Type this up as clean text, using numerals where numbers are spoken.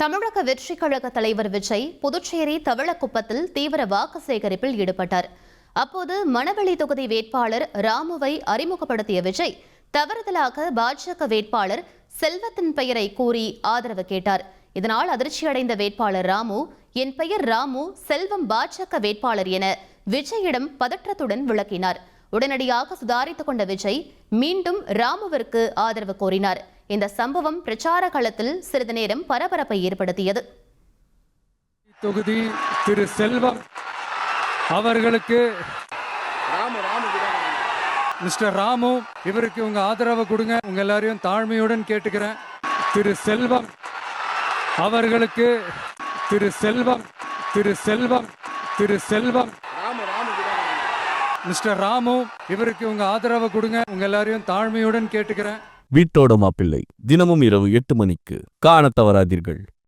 தமிழக வெற்றிக் கழக தலைவர் விஜய் புதுச்சேரி தவளக்குப்பத்தில் தீவிர வாக்கு சேகரிப்பில் ஈடுபட்டார். அப்போது மணவெளி தொகுதி வேட்பாளர் ராமுவை அறிமுகப்படுத்திய விஜய் தவறுதலாக பாஜக வேட்பாளர் செல்வத்தின் பெயரை கூறி ஆதரவு கேட்டார். இதனால் அதிர்ச்சியடைந்த வேட்பாளர் ராமு, என் பெயர் ராமு, செல்வம் பாஜக வேட்பாளர் என விஜயிடம் பதற்றத்துடன் விளக்கினார். உடனடியாக சுதாரித்துக் கொண்ட விஜய் மீண்டும் ராமுவிற்கு ஆதரவு கோரினார். இந்த சம்பவம் பிரச்சார களத்தில் சிறிது நேரம் பரபரப்பை ஏற்படுத்தியது. தொகுதி திரு செல்வம் அவர்களுக்கு மிஸ்டர் ராமு, இவருக்கு உங்க ஆதரவு கொடுங்க. உங்க எல்லாரையும் தாழ்மையுடன் கேட்டுக்கிறேன். திரு செல்வம் அவர்களுக்கு திரு செல்வம் திரு செல்வம் திரு செல்வம் மிஸ்டர் ராமு, இவருக்கு உங்க ஆதரவு கொடுங்க. உங்க எல்லாரையும் தாழ்மையுடன் கேட்டுக்கிறேன். வீட்டோட மாப்பிள்ளை தினமும் இரவு 8 மணிக்கு காணத் தவறாதீர்கள்.